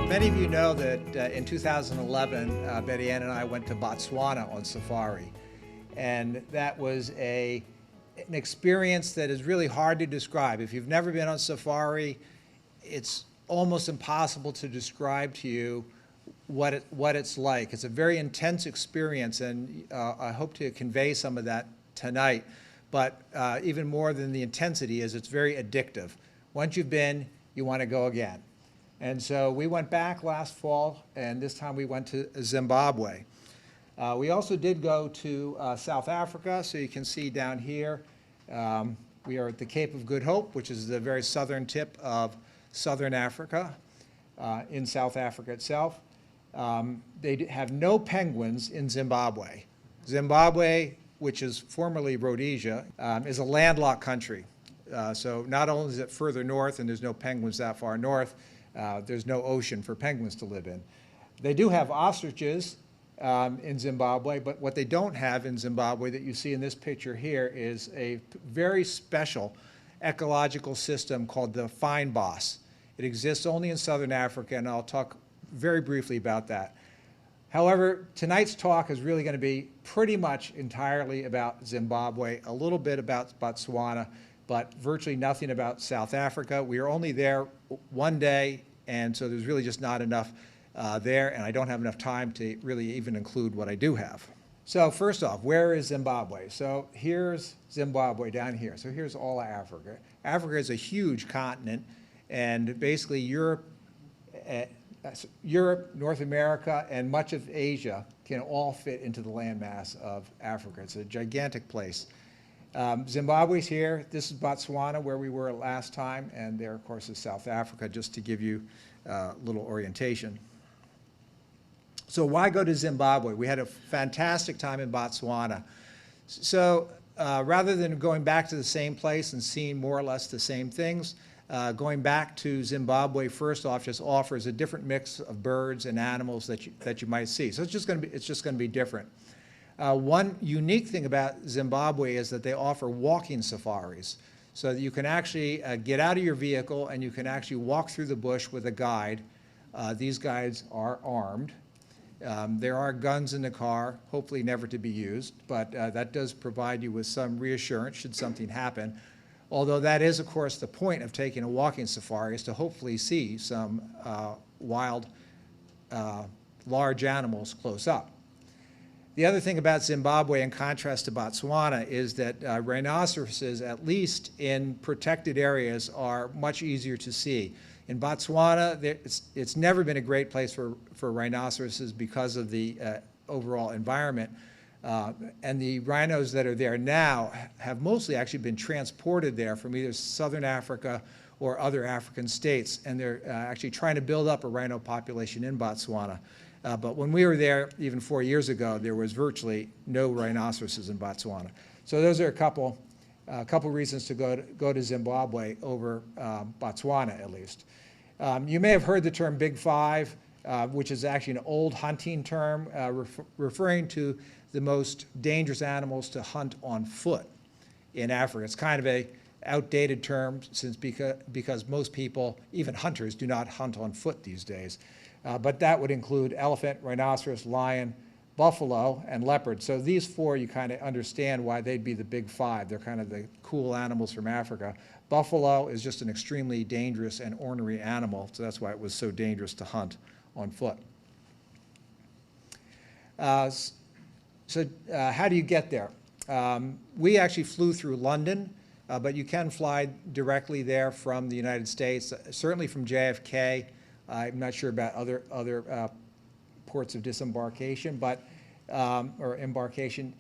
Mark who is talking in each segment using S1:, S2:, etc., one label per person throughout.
S1: Many of you know that in 2011, Betty Ann and I went to Botswana on safari. And that was an experience that is really hard to describe. If you've never been on safari, it's almost impossible to describe to you what it's like. It's a very intense experience, and I hope to convey some of that tonight. But even more than the intensity is it's very addictive. Once you've been, you want to go again. And so we went back last fall, and this time we went to Zimbabwe. We also did go to South Africa, so you can see down here, we are at the Cape of Good Hope, which is the very southern tip of southern Africa, in South Africa itself. They have no penguins in Zimbabwe. Zimbabwe, which is formerly Rhodesia, is a landlocked country. So not only is it further north, and there's no penguins that far north, there's no ocean for penguins to live in. They do have ostriches in Zimbabwe, but what they don't have in Zimbabwe that you see in this picture here is a very special ecological system called the fynbos. It exists only in southern Africa, and I'll talk very briefly about that. However, tonight's talk is really going to be pretty much entirely about Zimbabwe, a little bit about Botswana, but virtually nothing about South Africa. We are only there one day, and so there's really just not enough there, and I don't have enough time to really even include what I do have. So first off, where is Zimbabwe? So here's Zimbabwe down here. So here's all of Africa. Africa is a huge continent, and basically Europe, North America, and much of Asia can all fit into the landmass of Africa. It's a gigantic place. Zimbabwe's here. This is Botswana, where we were last time, and there, of course, is South Africa, just to give you a little orientation. So why go to Zimbabwe? We had a fantastic time in Botswana. So rather than going back to the same place and seeing more or less the same things, going back to Zimbabwe, first off, just offers a different mix of birds and animals that you might see. So it's just going to be different. One unique thing about Zimbabwe is that they offer walking safaris, so that you can actually get out of your vehicle and you can actually walk through the bush with a guide. These guides are armed. There are guns in the car, hopefully never to be used, but that does provide you with some reassurance should something happen. Although that is, of course, the point of taking a walking safari, is to hopefully see some wild, large animals close up. The other thing about Zimbabwe, in contrast to Botswana, is that rhinoceroses, at least in protected areas, are much easier to see. In Botswana, it's never been a great place for rhinoceroses because of the overall environment. And the rhinos that are there now have mostly actually been transported there from either southern Africa or other African states, and they're actually trying to build up a rhino population in Botswana. But when we were there, even 4 years ago, there was virtually no rhinoceroses in Botswana. So those are a couple reasons to go to Zimbabwe over Botswana, at least. You may have heard the term Big Five, which is actually an old hunting term referring to the most dangerous animals to hunt on foot in Africa. It's kind of a outdated term because most people, even hunters, do not hunt on foot these days. But that would include elephant, rhinoceros, lion, buffalo, and leopard. So these four, you kind of understand why they'd be the Big Five. They're kind of the cool animals from Africa. Buffalo is just an extremely dangerous and ornery animal, so that's why it was so dangerous to hunt on foot. How do you get there? We actually flew through London, but you can fly directly there from the United States, certainly from JFK. I'm not sure about other ports of disembarkation, but or embarkation.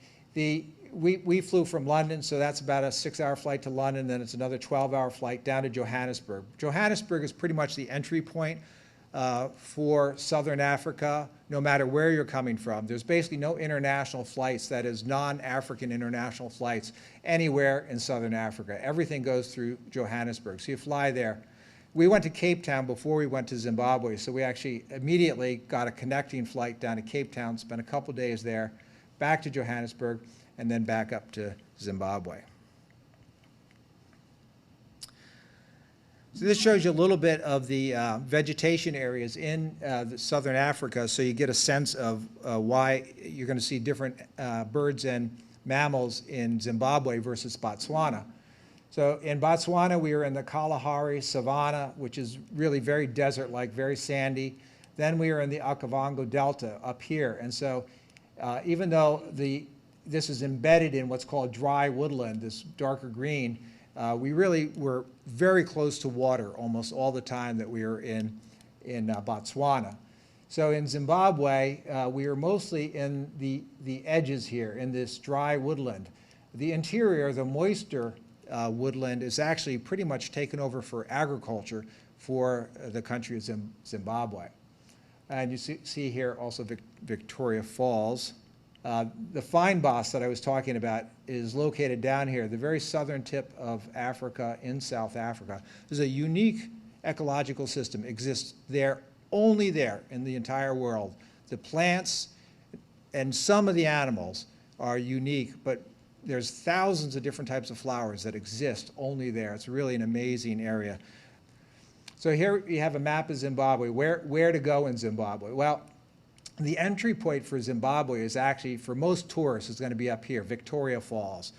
S1: we flew from London, so that's about a 6-hour flight to London, then it's another 12-hour flight down to Johannesburg. Johannesburg is pretty much the entry point for Southern Africa, no matter where you're coming from. There's basically no international flights, that is non-African international flights, anywhere in Southern Africa. Everything goes through Johannesburg, so you fly there. We went to Cape Town before we went to Zimbabwe, so we actually immediately got a connecting flight down to Cape Town, spent a couple days there, back to Johannesburg, and then back up to Zimbabwe. So this shows you a little bit of the vegetation areas in Southern Africa, so you get a sense of why you're going to see different birds and mammals in Zimbabwe versus Botswana. So in Botswana, we were in the Kalahari Savanna, which is really very desert-like, very sandy. Then we were in the Okavango Delta up here. And so even though this is embedded in what's called dry woodland, this darker green, we really were very close to water almost all the time that we were in Botswana. So in Zimbabwe, we were mostly in the edges here, in this dry woodland. The interior, the moister woodland, is actually pretty much taken over for agriculture for the country of Zimbabwe. And you see here also Victoria Falls. The fynbos that I was talking about is located down here, the very southern tip of Africa in South Africa. There's a unique ecological system exists there, only there in the entire world. The plants and some of the animals are unique, but there's thousands of different types of flowers that exist only there. It's really an amazing area. So here you have a map of Zimbabwe. Where to go in Zimbabwe? Well, the entry point for Zimbabwe is actually, for most tourists, is going to be up here, Victoria Falls.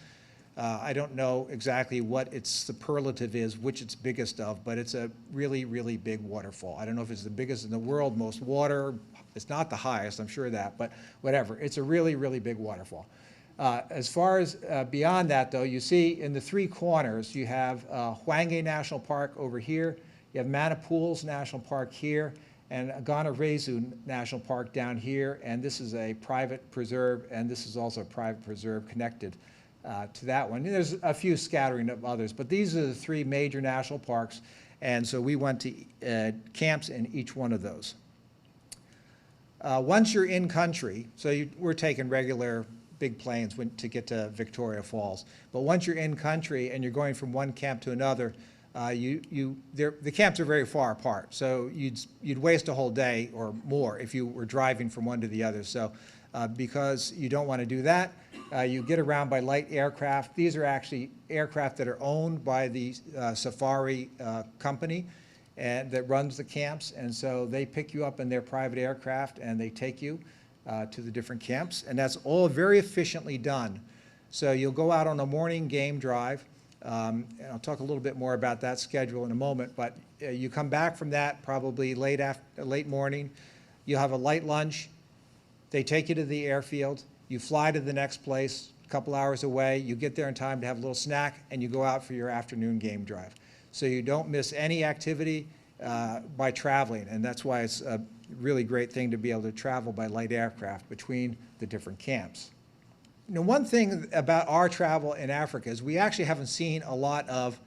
S1: I don't know exactly what its superlative is, which it's biggest of, but it's a really, really big waterfall. I don't know if it's the biggest in the world, most water. It's not the highest, I'm sure of that, but whatever. It's a really, really big waterfall. As far as beyond that, though, you see in the three corners, you have Hwange National Park over here, you have Manapools National Park here, and Ghana-Rezu National Park down here, and this is a private preserve, and this is also a private preserve connected to that one. And there's a few scattering of others, but these are the three major national parks, and so we went to camps in each one of those. Once you're in country, so we're taking regular big planes to get to Victoria Falls, but once you're in country and you're going from one camp to another, the camps are very far apart, so you'd waste a whole day or more if you were driving from one to the other. So because you don't want to do that, you get around by light aircraft. These are actually aircraft that are owned by the safari company and that runs the camps, and so they pick you up in their private aircraft and they take you to the different camps, and that's all very efficiently done. So you'll go out on a morning game drive. And I'll talk a little bit more about that schedule in a moment, but you come back from that probably late morning. You'll have a light lunch. They take you to the airfield. You fly to the next place a couple hours away. You get there in time to have a little snack, and you go out for your afternoon game drive. So you don't miss any activity by traveling, and that's why it's a really great thing to be able to travel by light aircraft between the different camps. You know, one thing about our travel in Africa is we actually haven't seen a lot of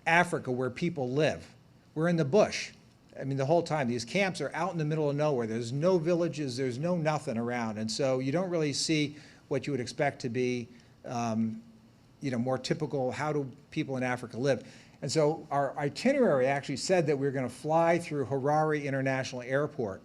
S1: Africa where people live. We're in the bush. I mean, the whole time. These camps are out in the middle of nowhere. There's no villages, there's no nothing around. And so you don't really see what you would expect to be, more typical, how do people in Africa live? And so our itinerary actually said that we were going to fly through Harare International Airport.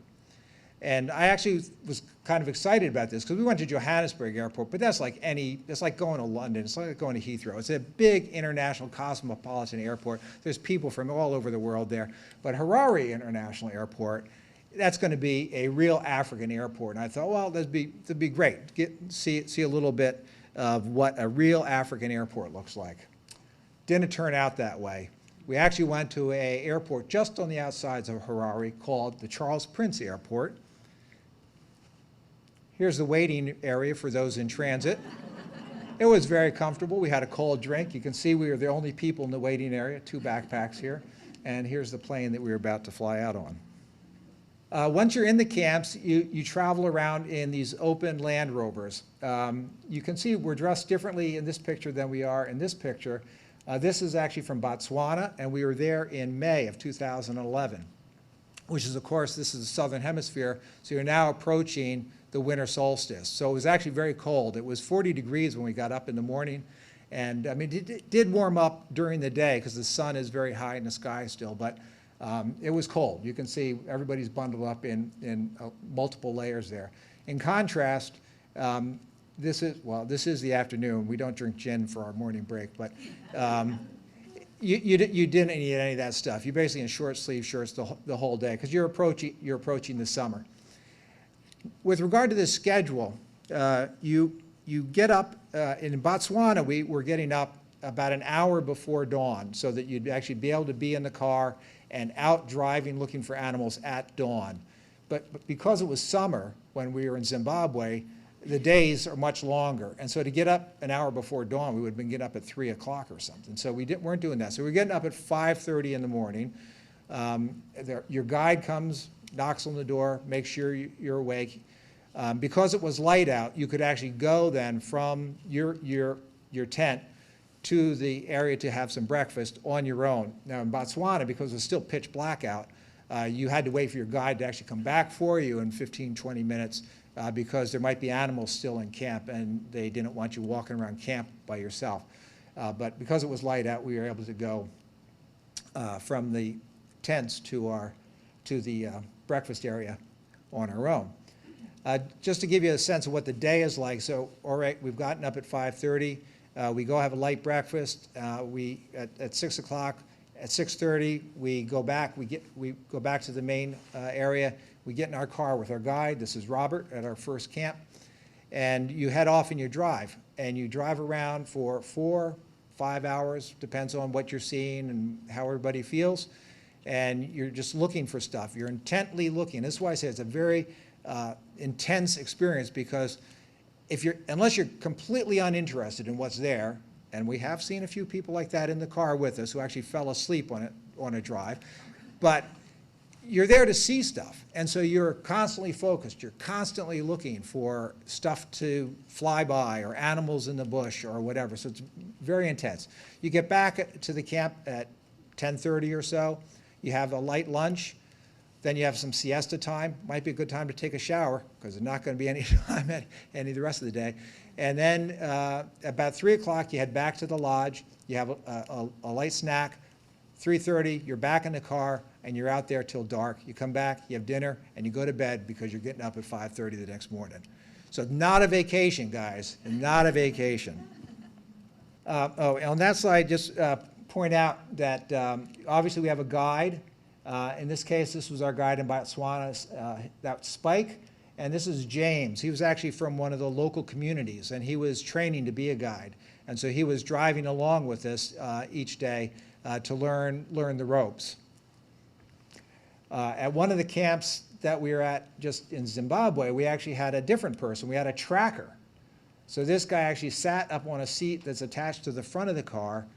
S1: And I actually was kind of excited about this because we went to Johannesburg Airport, but that's like going to London. It's like going to Heathrow. It's a big international cosmopolitan airport. There's people from all over the world there. But Harare International Airport, that's going to be a real African airport. And I thought, well, that'd be great. See a little bit of what a real African airport looks like. Didn't turn out that way. We actually went to an airport just on the outsides of Harare called the Charles Prince Airport. Here's the waiting area for those in transit. It was very comfortable. We had a cold drink. You can see we were the only people in the waiting area, 2 backpacks here. And here's the plane that we were about to fly out on. Once you're in the camps, you travel around in these open Land Rovers. You can see we're dressed differently in this picture than we are in this picture. This is actually from Botswana, and we were there in May of 2011, which is, of course, this is the southern hemisphere, so you're now approaching the winter solstice. So it was actually very cold. It was 40 degrees when we got up in the morning, and I mean, it did warm up during the day because the sun is very high in the sky still, but it was cold. You can see everybody's bundled up in multiple layers there. In contrast, this is the afternoon. We don't drink gin for our morning break, but you didn't need any of that stuff. You're basically in short sleeve shirts the whole day because you're approaching the summer. With regard to the schedule, you get up in Botswana. We were getting up about an hour before dawn so that you'd actually be able to be in the car and out driving looking for animals at dawn. But because it was summer when we were in Zimbabwe, the days are much longer. And so to get up an hour before dawn, we would have been getting up at 3 o'clock or something. So we weren't doing that. So we're getting up at 5:30 in the morning. Your guide comes, knocks on the door, makes sure you're awake. Because it was light out, you could actually go then from your tent to the area to have some breakfast on your own. Now in Botswana, because it was still pitch black out, you had to wait for your guide to actually come back for you in 15, 20 minutes because there might be animals still in camp and they didn't want you walking around camp by yourself. But because it was light out, we were able to go from the tents to the breakfast area on our own. Just to give you a sense of what the day is like, so all right, we've gotten up at 5:30. We go have a light breakfast. At 6 o'clock, at 6:30, we go back. We go back to the main area. We get in our car with our guide. This is Robert at our first camp, and you head off and you drive. And you drive around for 4, 5 hours, depends on what you're seeing and how everybody feels. And you're just looking for stuff. You're intently looking. This is why I say it's a very intense experience because unless you're completely uninterested in what's there, and we have seen a few people like that in the car with us who actually fell asleep on a drive, but you're there to see stuff, and so you're constantly focused. You're constantly looking for stuff to fly by or animals in the bush or whatever, so it's very intense. You get back to the camp at 10:30 or so. You have a light lunch. Then you have some siesta time. Might be a good time to take a shower because there's not going to be any time any of the rest of the day. And then about 3 o'clock, you head back to the lodge. You have a light snack. 3:30, you're back in the car, and you're out there till dark. You come back, you have dinner, and you go to bed because you're getting up at 5:30 the next morning. So not a vacation, guys, not a vacation. On that slide, just point out that obviously we have a guide. In this case, this was our guide in Botswana, that's Spike, and this is James. He was actually from one of the local communities, and he was training to be a guide. And so he was driving along with us each day to learn the ropes. At one of the camps that we were at just in Zimbabwe, we actually had a different person. We had a tracker. So this guy actually sat up on a seat that's attached to the front of the car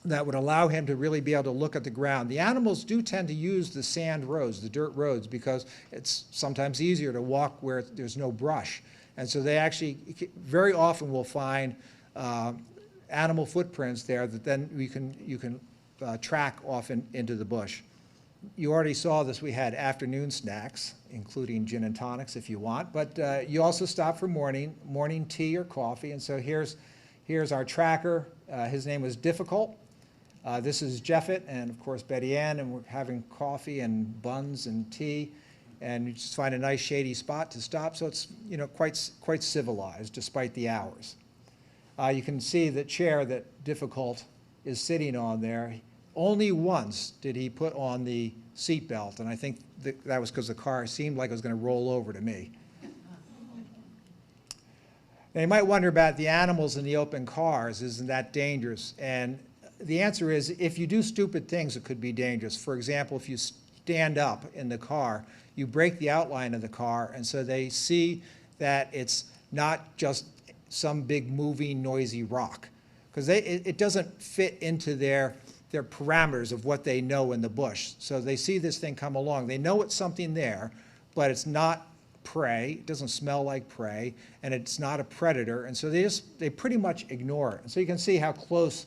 S1: that would allow him to really be able to look at the ground. The animals do tend to use the sand roads, the dirt roads, because it's sometimes easier to walk where there's no brush. And so they actually very often will find animal footprints there that then you can track off into the bush. You already saw this. We had afternoon snacks, including gin and tonics if you want, but you also stop for morning tea or coffee. And so here's our tracker. His name was Difficult. This is Jeffet and, of course, Betty Ann, and we're having coffee and buns and tea, and you just find a nice shady spot to stop. So it's quite civilized despite the hours. You can see the chair that Difficult is sitting on there. Only once did he put on the seat belt, and I think that was because the car seemed like it was going to roll over to me. Now you might wonder about the animals in the open cars. Isn't that dangerous? And the answer is, if you do stupid things, it could be dangerous. For example, if you stand up in the car, you break the outline of the car, and so they see that it's not just some big moving, noisy rock. Because it doesn't fit into their their parameters of what they know in the bush. So they see this thing come along. They know it's something there, but it's not prey. It doesn't smell like prey, and it's not a predator. And so they pretty much ignore it. And so you can see how close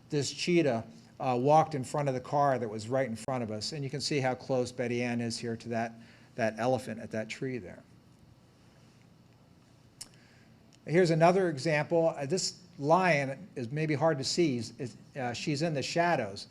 S1: this cheetah walked in front of the car that was right in front of us. And you can see how close Betty Ann is here to that elephant at that tree there. Here's another example. This lion is maybe hard to see. She's in the shadows.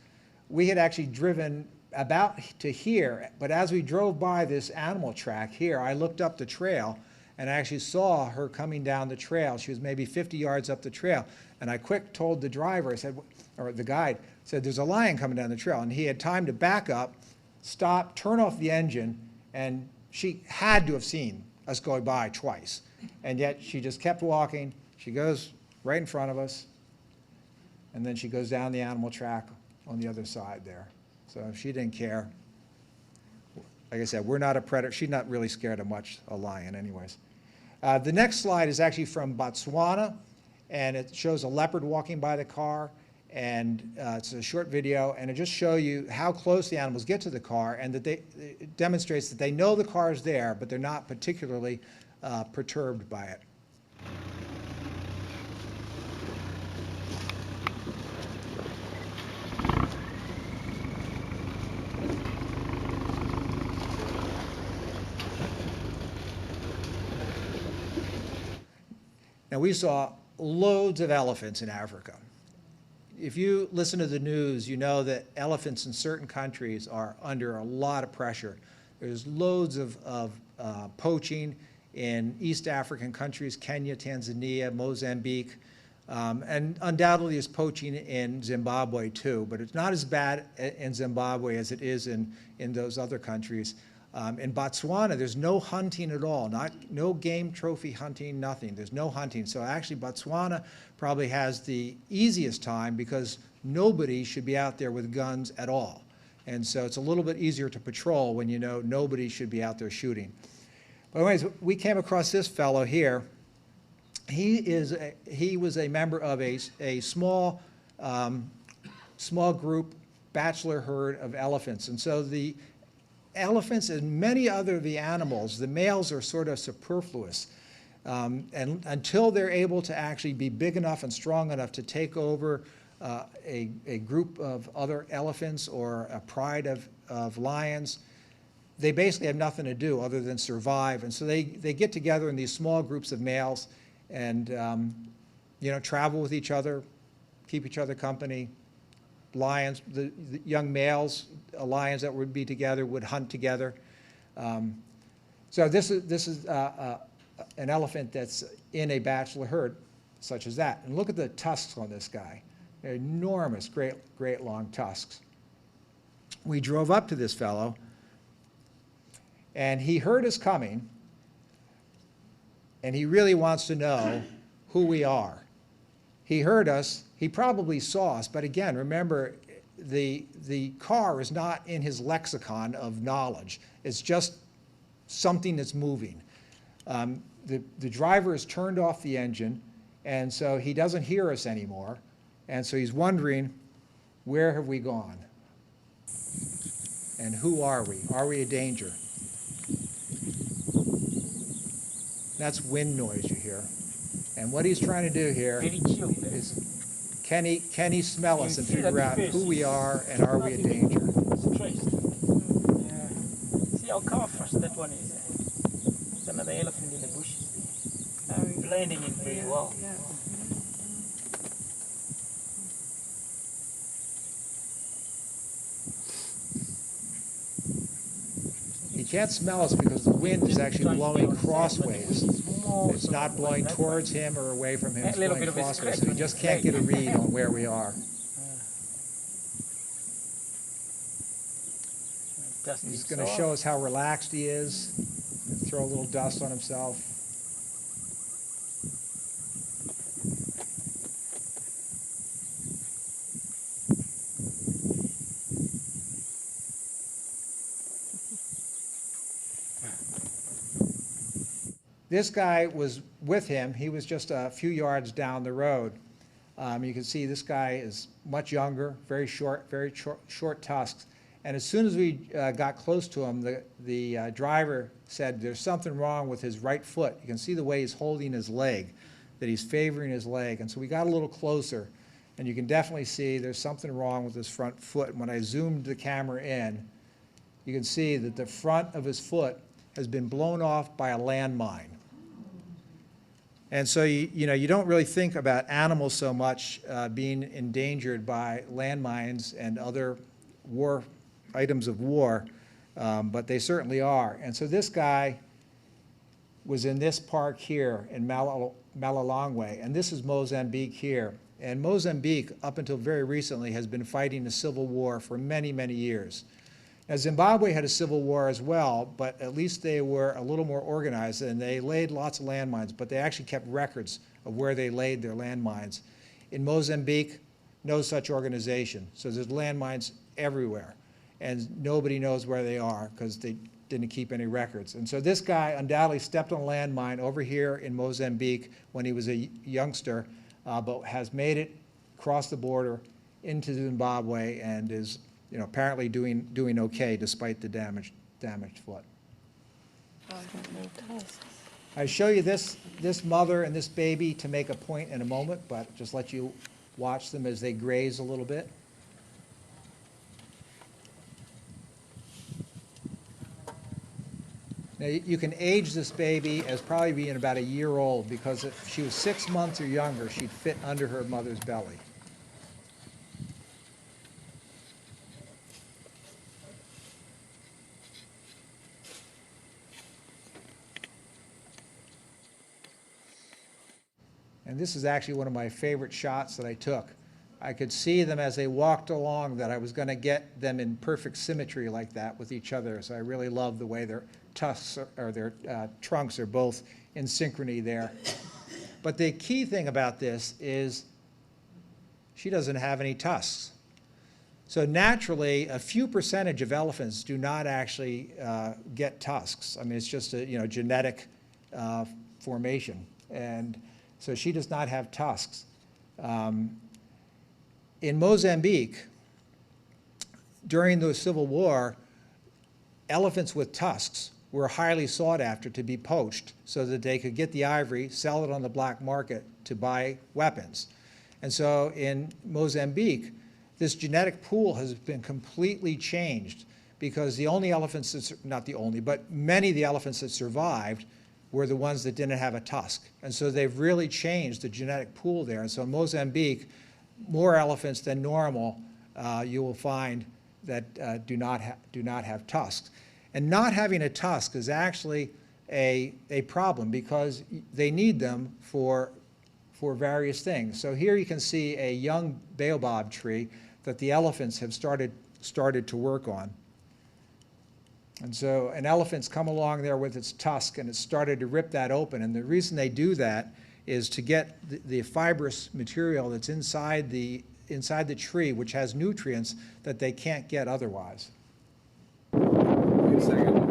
S1: We had actually driven about to here, but as we drove by this animal track here, I looked up the trail and I actually saw her coming down the trail. She was maybe 50 yards up the trail. And I quick told the driver, I said, or the guide, said, there's a lion coming down the trail. And he had time to back up, stop, turn off the engine, and she had to have seen us going by twice. And yet she just kept walking. She goes right in front of us, and then she goes down the animal track on the other side there. So she didn't care. Like I said, we're not a predator. She's not really scared of much, a lion anyways. The next slide is actually from Botswana, and it shows a leopard walking by the car, and it's a short video, and it just shows you how close the animals get to the car, and that it demonstrates that they know the car is there, but they're not particularly perturbed by it. Now, we saw loads of elephants in Africa. If you listen to the news, you know that elephants in certain countries are under a lot of pressure. There's loads of poaching in East African countries, Kenya, Tanzania, Mozambique, and undoubtedly is poaching in Zimbabwe too, but it's not as bad in Zimbabwe as it is in those other countries. In Botswana, there's no hunting at all, no game trophy hunting, nothing. There's no hunting. So actually Botswana probably has the easiest time because nobody should be out there with guns at all. And so it's a little bit easier to patrol when you know nobody should be out there shooting. But anyways, we came across this fellow here. He was a member of a small group bachelor herd of elephants. And so the elephants and many other of the animals, the males are sort of superfluous. And until they're able to actually be big enough and strong enough to take over a group of other elephants or a pride of lions, they basically have nothing to do other than survive. And so they get together in these small groups of males and travel with each other, keep each other company. Lions, the young males, lions that would be together would hunt together. So this is an elephant that's in a bachelor herd, such as that. And look at the tusks on this guy. They're enormous, great long tusks. We drove up to this fellow, and he heard us coming, and he really wants to know who we are. He heard us. He probably saw us, but again, remember, the car is not in his lexicon of knowledge. It's just something that's moving. The driver has turned off the engine, and so he doesn't hear us anymore, and so he's wondering, where have we gone? And who are we? Are we a danger? That's wind noise you hear. And what he's trying to do here is, can he smell us and figure out who we are and are we a danger?
S2: See how colorful that one is. It's another elephant in the bushes. Blending in pretty well.
S1: He can't smell us because the wind is actually blowing crossways. It's not blowing towards him or away from him, it's blowing crossways, so he just can't get a read on where we are. He's going to show us how relaxed he is, throw a little dust on himself. This guy was with him. He was just a few yards down the road. You can see this guy is much younger, very short tusks. And as soon as we got close to him, the driver said there's something wrong with his right foot. You can see the way he's holding his leg, that he's favoring his leg. And so we got a little closer, and you can definitely see there's something wrong with his front foot. And when I zoomed the camera in, you can see that the front of his foot has been blown off by a landmine. And so you don't really think about animals so much being endangered by landmines and other items of war, but they certainly are. And so this guy was in this park here in Malilangwe, and this is Mozambique here. And Mozambique, up until very recently, has been fighting a civil war for many, many years. Now, Zimbabwe had a civil war as well, but at least they were a little more organized, and they laid lots of landmines, but they actually kept records of where they laid their landmines. In Mozambique, no such organization. So there's landmines everywhere, and nobody knows where they are because they didn't keep any records. And so this guy undoubtedly stepped on a landmine over here in Mozambique when he was a youngster, but has made it across the border into Zimbabwe and is apparently doing okay despite the damaged foot. I show you this mother and this baby to make a point in a moment, but just let you watch them as they graze a little bit. Now you can age this baby as probably being about a year old, because if she was 6 months or younger, she'd fit under her mother's belly. And this is actually one of my favorite shots that I took. I could see them as they walked along that I was going to get them in perfect symmetry like that with each other. So I really love the way their tusks or their trunks are both in synchrony there. But the key thing about this is she doesn't have any tusks. So naturally, a few percentage of elephants do not actually get tusks. I mean, it's just a genetic formation. And so she does not have tusks. In Mozambique, during the Civil War, elephants with tusks were highly sought after to be poached so that they could get the ivory, sell it on the black market to buy weapons. And so in Mozambique, this genetic pool has been completely changed, because the only elephants, not the only, but many of the elephants that survived were the ones that didn't have a tusk. And so they've really changed the genetic pool there. And so in Mozambique, more elephants than normal you will find that do not have tusks. And not having a tusk is actually a problem, because they need them for various things. So here you can see a young baobab tree that the elephants have started to work on. And so an elephant's come along there with its tusk, and it's started to rip that open. And the reason they do that is to get the fibrous material that's inside the tree, which has nutrients that they can't get otherwise.
S3: Wait a second.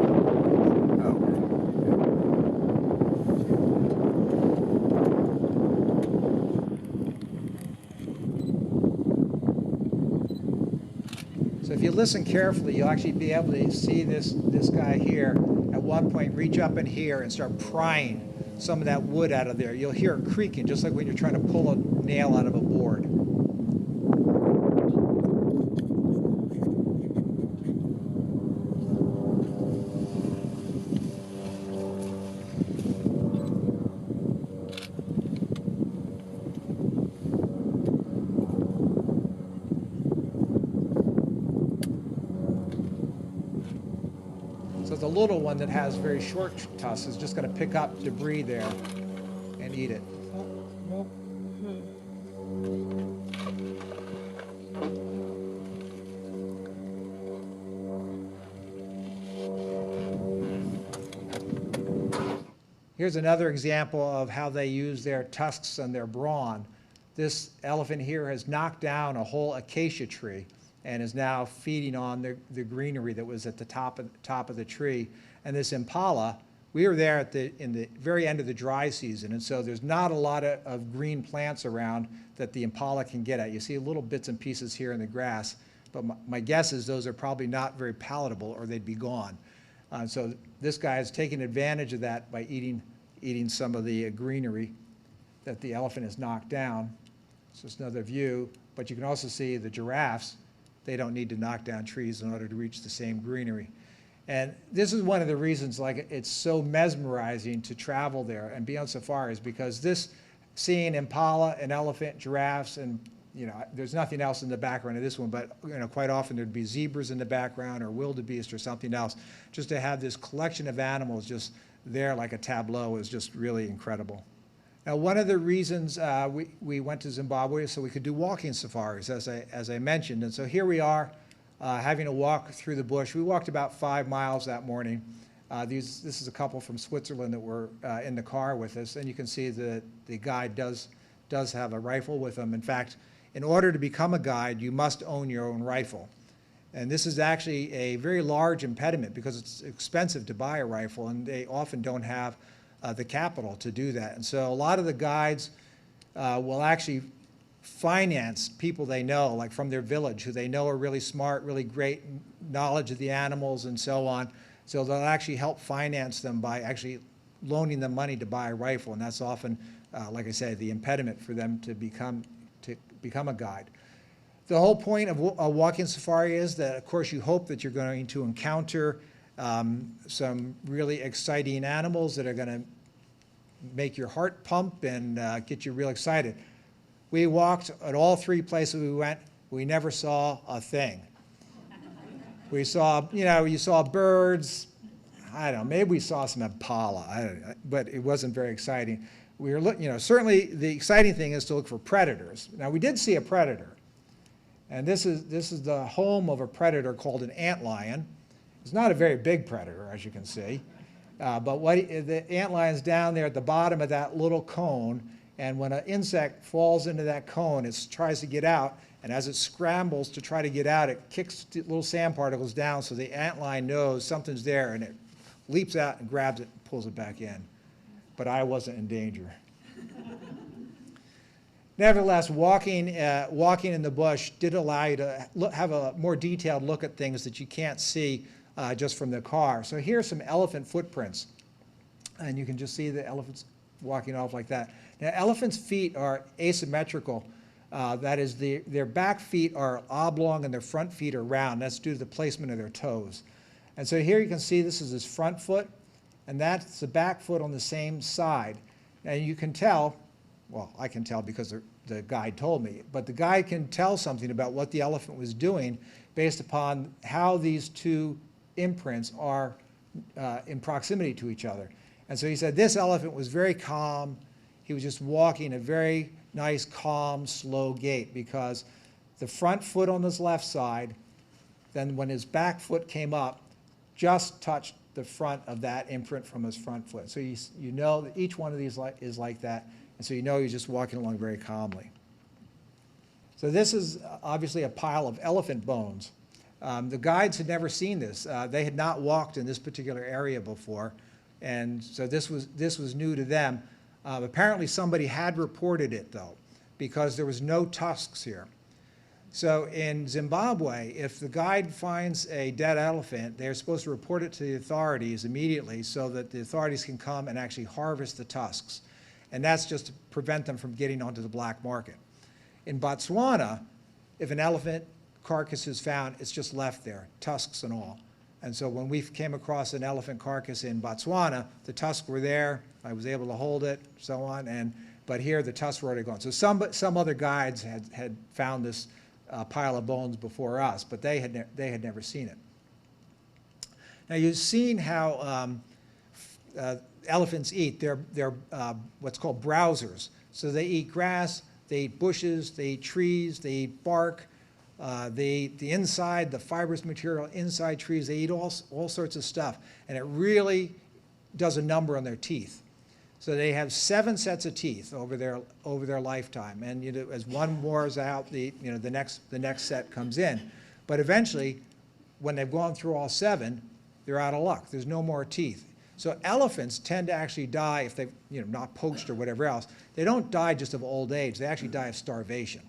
S1: So if you listen carefully, you'll actually be able to see this guy here at one point reach up in here and start prying some of that wood out of there. You'll hear it creaking, just like when you're trying to pull a nail out of a board. So the little one that has very short tusks is just going to pick up debris there and eat it. Here's another example of how they use their tusks and their brawn. This elephant here has knocked down a whole acacia tree and is now feeding on the greenery that was at the top of the tree. And this impala We were there in the very end of the dry season, and so there's not a lot of green plants around that the impala can get at. You see little bits and pieces here in the grass, but my guess is those are probably not very palatable or they'd be gone. So this guy is taking advantage of that by eating some of the greenery that the elephant has knocked down. So it's another view, but you can also see the giraffes. They don't need to knock down trees in order to reach the same greenery. And this is one of the reasons like it's so mesmerizing to travel there and be on safaris, because seeing impala and elephant, giraffes, and there's nothing else in the background of this one, but quite often there'd be zebras in the background or wildebeest or something else. Just to have this collection of animals just there like a tableau is just really incredible. Now, one of the reasons we went to Zimbabwe is so we could do walking safaris, as I mentioned. And so here we are having a walk through the bush. We walked about 5 miles that morning. This is a couple from Switzerland that were in the car with us, and you can see that the guide does have a rifle with him. In fact, in order to become a guide, you must own your own rifle. And this is actually a very large impediment because it's expensive to buy a rifle, and they often don't have the capital to do that. And so a lot of the guides will actually finance people they know, like from their village, who they know are really smart, really great knowledge of the animals and so on. So they'll actually help finance them by actually loaning them money to buy a rifle. And that's often, like I said, the impediment for them to become a guide. The whole point of a walking safari is that, of course, you hope that you're going to encounter some really exciting animals that are going to make your heart pump and get you real excited. We walked at all 3 places we went. We never saw a thing. We saw, you saw birds. I don't know, maybe we saw some impala, but it wasn't very exciting. We were looking, certainly the exciting thing is to look for predators. Now, we did see a predator, and this is the home of a predator called an antlion. It's not a very big predator, as you can see, but the antlion's down there at the bottom of that little cone, and when an insect falls into that cone, it tries to get out, and as it scrambles to try to get out, it kicks little sand particles down so the antlion knows something's there, and it leaps out and grabs it and pulls it back in. But I wasn't in danger. Nevertheless, walking in the bush did allow you to have a more detailed look at things that you can't see just from the car. So here's some elephant footprints, and you can just see the elephants walking off like that. Now, elephants' feet are asymmetrical. That is, their back feet are oblong and their front feet are round. That's due to the placement of their toes. And so here you can see this is his front foot, and that's the back foot on the same side. And you can tell, well, I can tell because the guide told me, but the guide can tell something about what the elephant was doing based upon how these 2 imprints are in proximity to each other. And so he said this elephant was very calm. He was just walking a very nice, calm, slow gait because the front foot on his left side, then when his back foot came up, just touched the front of that imprint from his front foot. So you know that each one of these is like that, and so you know he's just walking along very calmly. So this is obviously a pile of elephant bones. The guides had never seen this. They had not walked in this particular area before, and so this was new to them. Apparently somebody had reported it, though, because there was no tusks here. So in Zimbabwe, if the guide finds a dead elephant, they're supposed to report it to the authorities immediately so that the authorities can come and actually harvest the tusks. And that's just to prevent them from getting onto the black market. In Botswana, if an elephant carcass is found, it's just left there, tusks and all. And so when we came across an elephant carcass in Botswana, the tusks were there, I was able to hold it, so on, but here the tusks were already gone. So some other guides had found this pile of bones before us, but they had never seen it. Now you've seen how elephants eat. They're what's called browsers. So they eat grass, they eat bushes, they eat trees, they eat bark, they eat the inside, the fibrous material inside trees. They eat all sorts of stuff, and it really does a number on their teeth. So they have 7 sets of teeth over their lifetime, and as one wears out, the next set comes in. But eventually, when they've gone through all 7, they're out of luck. There's no more teeth. So elephants tend to actually die if they've, not poached or whatever else. They don't die just of old age. They actually die of starvation.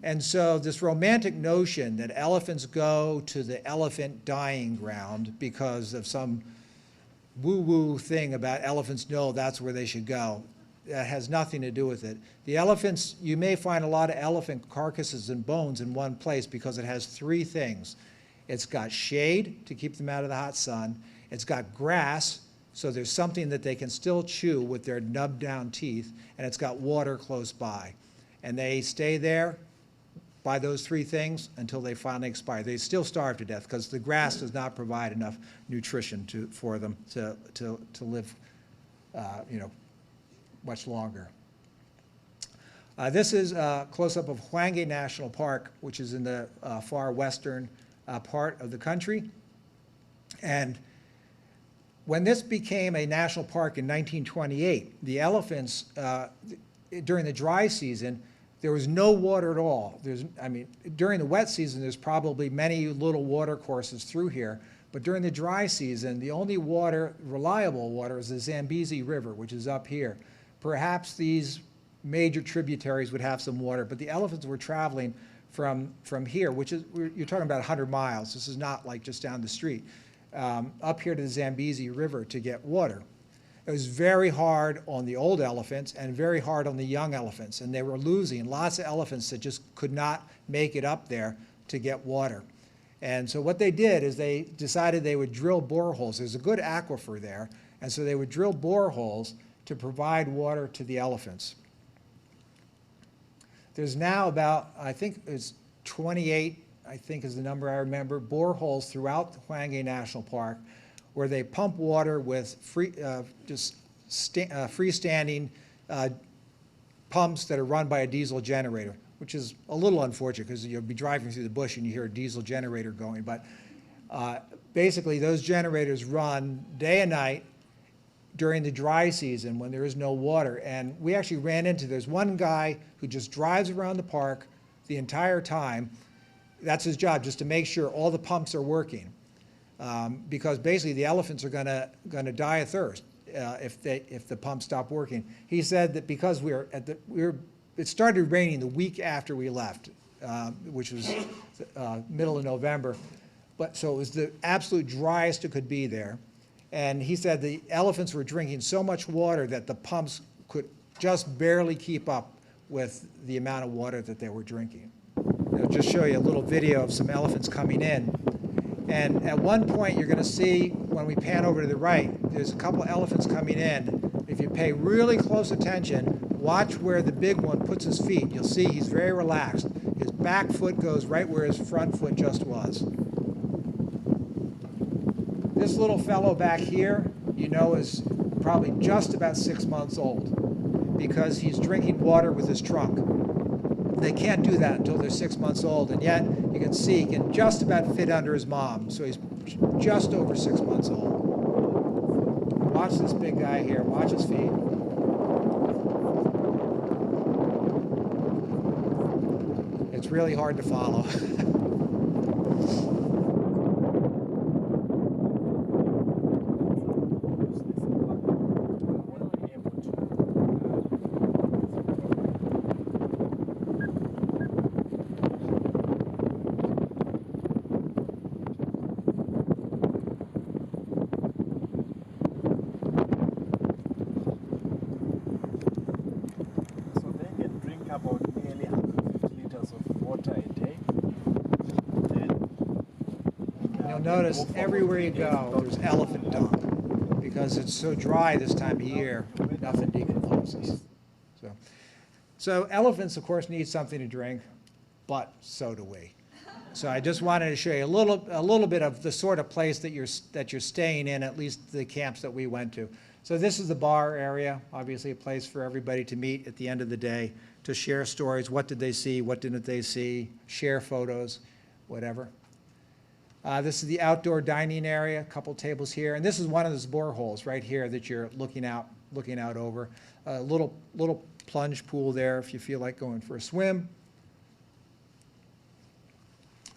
S1: And so this romantic notion that elephants go to the elephant dying ground because of some woo-woo thing about elephants know that's where they should go, that has nothing to do with it. The elephants, you may find a lot of elephant carcasses and bones in one place because it has three things. It's got shade to keep them out of the hot sun. It's got grass, so there's something that they can still chew with their nubbed down teeth, and it's got water close by. And they stay there by those three things until they finally expire. They still starve to death because the grass does not provide enough nutrition for them to live, much longer. This is a close-up of Hwange National Park, which is in the far western part of the country. And when this became a national park in 1928, the elephants, during the dry season, there was no water at all. During the wet season, there's probably many little water courses through here, but during the dry season, the only water, reliable water, is the Zambezi River, which is up here. Perhaps these major tributaries would have some water, but the elephants were traveling from here, which is, you're talking about 100 miles. This is not like just down the street, up here to the Zambezi River to get water. It was very hard on the old elephants and very hard on the young elephants, and they were losing lots of elephants that just could not make it up there to get water. And so what they did is they decided they would drill boreholes. There's a good aquifer there, and so they would drill boreholes to provide water to the elephants. There's now about, I think it's 28, I think is the number I remember, boreholes throughout the Hwange National Park where they pump water with freestanding pumps that are run by a diesel generator, which is a little unfortunate because you'll be driving through the bush and you hear a diesel generator going. But basically, those generators run day and night during the dry season when there is no water. And we actually ran into, there's one guy who just drives around the park the entire time. That's his job, just to make sure all the pumps are working. Because basically the elephants are gonna die of thirst if the pumps stop working. He said that because it started raining the week after we left, which was middle of November, so it was the absolute driest it could be there. And he said the elephants were drinking so much water that the pumps could just barely keep up with the amount of water that they were drinking. I'll just show you a little video of some elephants coming in. And at one point, you're going to see, when we pan over to the right, there's a couple elephants coming in. If you pay really close attention, watch where the big one puts his feet. You'll see he's very relaxed. His back foot goes right where his front foot just was. This little fellow back here, is probably just about 6 months old because he's drinking water with his trunk. They can't do that until they're 6 months old, and yet you can see he can just about fit under his mom, so he's just over 6 months old. Watch this big guy here, watch his feet. It's really hard to follow. Notice everywhere you go, there's elephant dung. Because it's so dry this time of year, nothing decomposes. So elephants, of course, need something to drink, but so do we. So I just wanted to show you a little bit of the sort of place that you're staying in, at least the camps that we went to. So this is the bar area, obviously a place for everybody to meet at the end of the day, to share stories. What did they see? What didn't they see? Share photos, whatever. This is the outdoor dining area, a couple tables here, and this is one of those boreholes right here that you're looking out over. A little plunge pool there if you feel like going for a swim.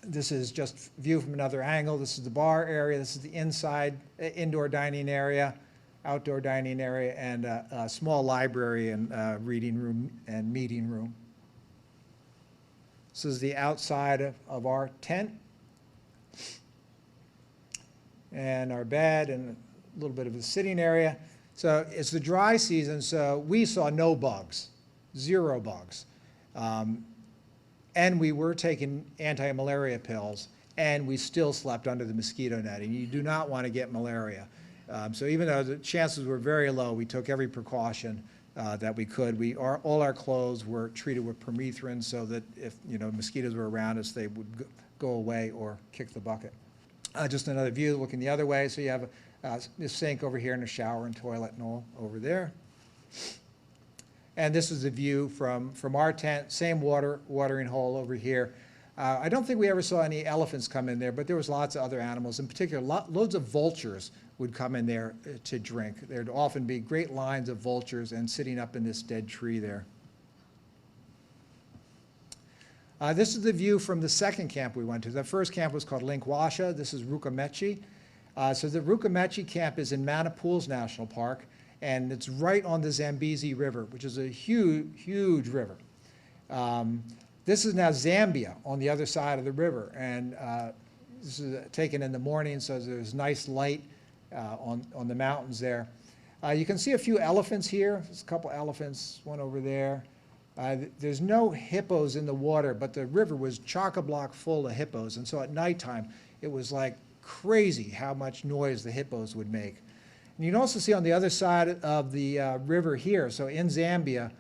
S1: This is just view from another angle. This is the bar area. This is the indoor dining area, outdoor dining area, and a small library and reading room and meeting room. This is the outside of our tent and our bed and a little bit of a sitting area. So it's the dry season, so we saw no bugs, 0 bugs. And we were taking anti-malaria pills, and we still slept under the mosquito netting. You do not want to get malaria. So even though the chances were very low, we took every precaution that we could. All our clothes were treated with permethrin so that if mosquitoes were around us, they would go away or kick the bucket. Just another view looking the other way. So you have this sink over here and a shower and toilet and all over there. And this is the view from our tent, same watering hole over here. I don't think we ever saw any elephants come in there, but there was lots of other animals. In particular, loads of vultures would come in there to drink. There'd often be great lines of vultures and sitting up in this dead tree there. This is the view from the second camp we went to. The first camp was called Linkwasha. This is Rukamechi. So the Rukamechi camp is in Manipul's National Park, and it's right on the Zambezi River, which is a huge, huge river. This is now Zambia on the other side of the river, and this is taken in the morning, so there's nice light on the mountains there. You can see a few elephants here. There's a couple elephants, one over there. There's no hippos in the water, but the river was chock-a-block full of hippos, and so at nighttime it was like crazy how much noise the hippos would make. And you can also see on the other side of the river here, so in Zambia,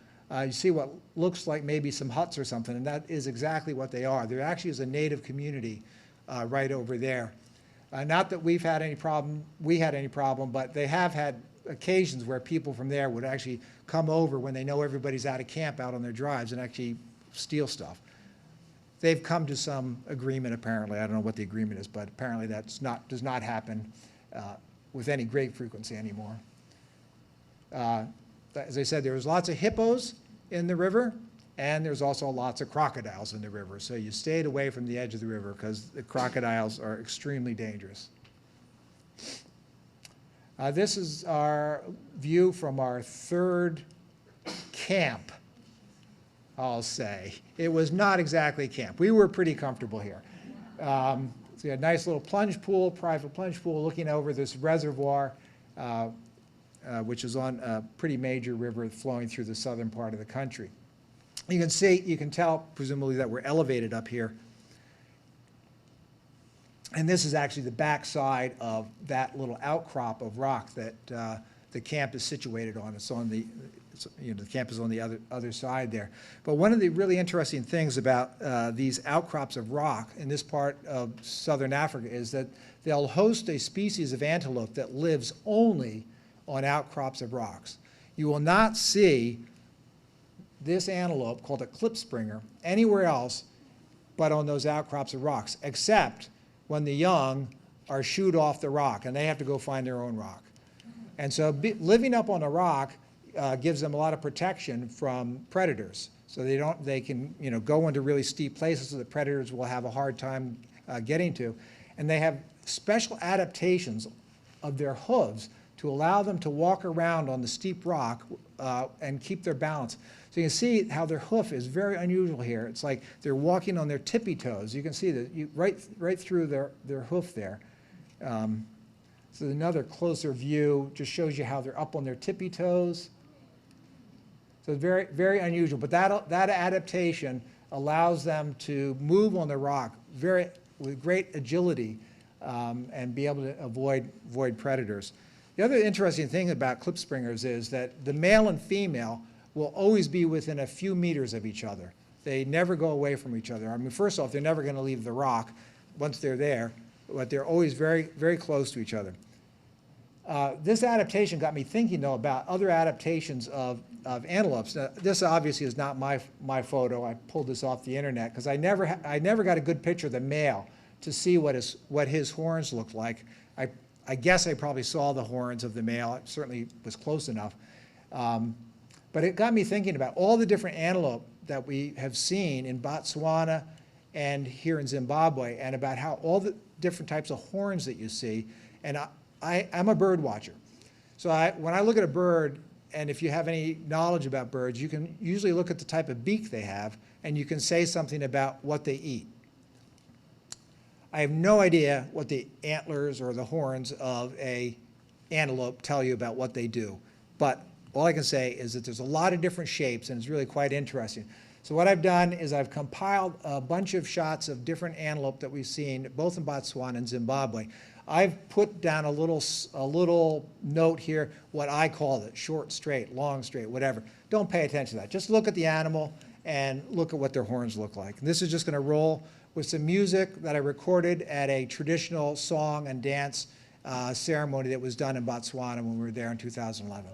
S1: you see what looks like maybe some huts or something, and that is exactly what they are. There actually is a native community right over there. Not that we had any problem, but they have had occasions where people from there would actually come over when they know everybody's out of camp out on their drives and actually steal stuff. They've come to some agreement, apparently. I don't know what the agreement is, but apparently that does not happen with any great frequency anymore. As I said, there was lots of hippos in the river, and there's also lots of crocodiles in the river. So you stayed away from the edge of the river because the crocodiles are extremely dangerous. This is our view from our third camp, I'll say. It was not exactly camp. We were pretty comfortable here. So we had a nice little plunge pool, private plunge pool, looking over this reservoir, which is on a pretty major river flowing through the southern part of the country. You can tell, presumably, that we're elevated up here. And this is actually the backside of that little outcrop of rock that the camp is situated on. It's on the camp is on the other side there. But one of the really interesting things about these outcrops of rock in this part of southern Africa is that they'll host a species of antelope that lives only on outcrops of rocks. You will not see this antelope, called a klipspringer, anywhere else but on those outcrops of rocks, except when the young are shooed off the rock and they have to go find their own rock. And so living up on a rock gives them a lot of protection from predators. So they can go into really steep places that predators will have a hard time getting to. And they have special adaptations of their hooves to allow them to walk around on the steep rock and keep their balance. So you can see how their hoof is very unusual here. It's like they're walking on their tippy toes. You can see that right through their hoof there. So another closer view just shows you how they're up on their tippy toes. So it's very, very unusual. But that adaptation allows them to move on the rock with great agility and be able to avoid predators. The other interesting thing about klipspringers is that the male and female will always be within a few meters of each other. They never go away from each other. I mean, first off, they're never going to leave the rock once they're there, but they're always very, very close to each other. This adaptation got me thinking, though, about other adaptations of antelopes. Now, this obviously is not my photo. I pulled this off the internet because I never got a good picture of the male to see what his horns looked like. I guess I probably saw the horns of the male. It certainly was close enough. But it got me thinking about all the different antelope that we have seen in Botswana, and here in Zimbabwe, and about how all the different types of horns that you see. And I'm a bird watcher. So when I look at a bird, and if you have any knowledge about birds, you can usually look at the type of beak they have, and you can say something about what they eat. I have no idea what the antlers or the horns of a antelope tell you about what they do. But all I can say is that there's a lot of different shapes, and it's really quite interesting. So what I've done is I've compiled a bunch of shots of different antelope that we've seen, both in Botswana and Zimbabwe. I've put down a little note here, what I call it, short, straight, long, straight, whatever. Don't pay attention to that. Just look at the animal and look at what their horns look like. And this is just going to roll with some music that I recorded at a traditional song and dance ceremony that was done in Botswana when we were there in 2011.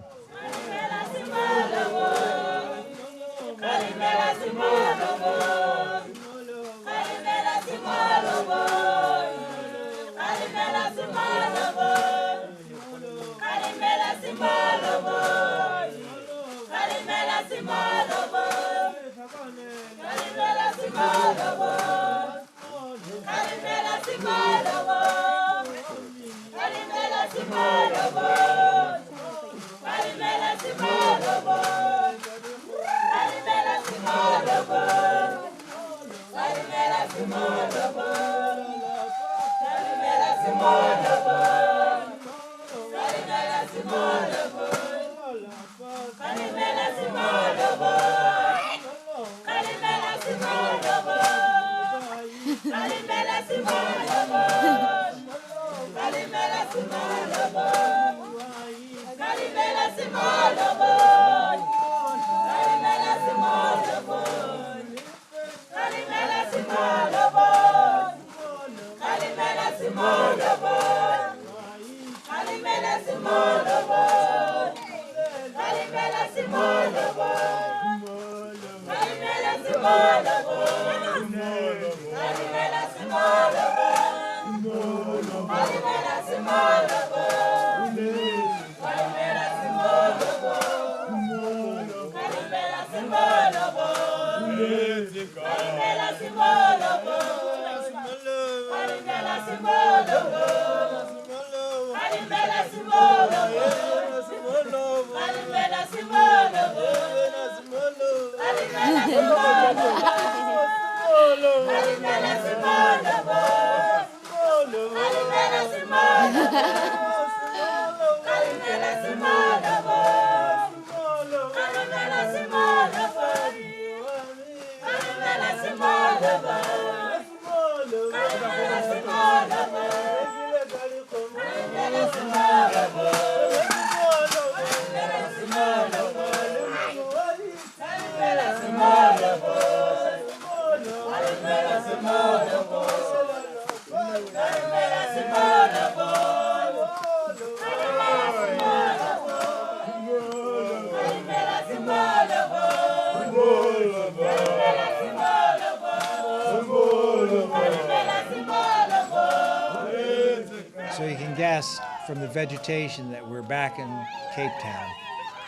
S1: So you can guess from the vegetation that we're back in Cape Town.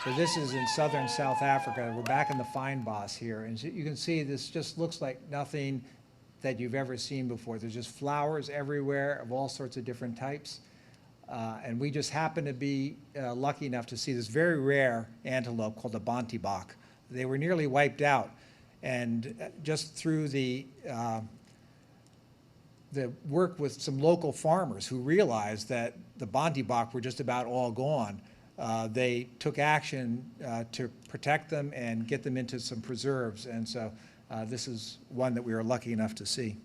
S1: So this is in southern South Africa. We're back in the fynbos here. And you can see this just looks like nothing that you've ever seen before. There's just flowers everywhere of all sorts of different types. And we just happen to be lucky enough to see this very rare antelope called the bontebok. They were nearly wiped out. And just through the work with some local farmers who realized that the bontebok were just about all gone, they took action to protect them and get them into some preserves. And so this is one that we were lucky enough to see.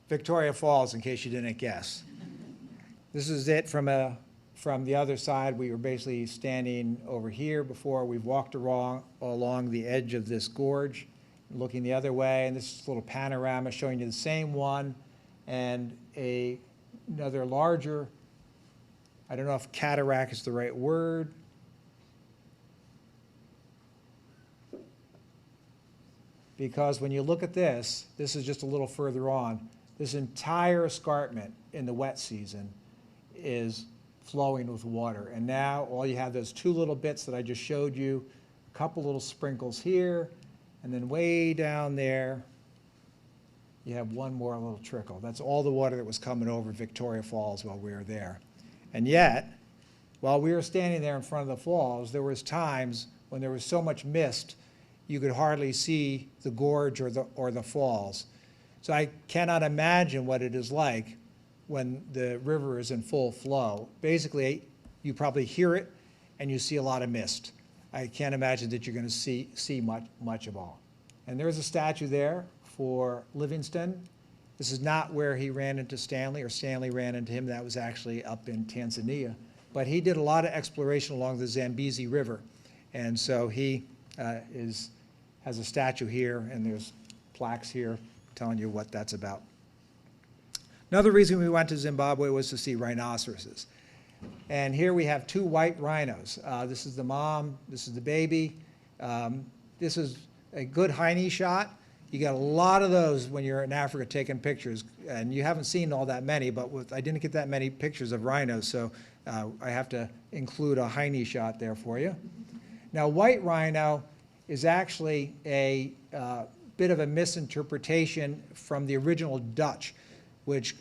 S1: Victoria Falls, in case you didn't guess. This is it from the other side. We were basically standing over here before. We've walked along the edge of this gorge, looking the other way, and this is a little panorama showing you the same one and another larger, I don't know if cataract is the right word. because when you look at this is just a little further on, this entire escarpment in the wet season is flowing with water. And now all you have those two little bits that I just showed you, a couple little sprinkles here, and then way down there, you have one more little trickle. That's all the water that was coming over Victoria Falls while we were there. And yet, while we were standing there in front of the falls, there was times when there was so much mist, you could hardly see the gorge or the falls. So I cannot imagine what it is like when the river is in full flow. Basically, you probably hear it and you see a lot of mist. I can't imagine that you're going to see much of all. And there's a statue there for Livingston. This is not where he ran into Stanley or Stanley ran into him. That was actually up in Tanzania. But he did a lot of exploration along the Zambezi River. And so he has a statue here, and there's plaques here telling you what that's about. Another reason we went to Zimbabwe was to see rhinoceroses. And here we have two white rhinos. This is the mom, this is the baby. This is a good hiney shot. You get a lot of those when you're in Africa taking pictures, and you haven't seen all that many, but I didn't get that many pictures of rhinos, so I have to include a hiney shot there for you. Now, white rhino is actually a bit of a misinterpretation from the original Dutch, which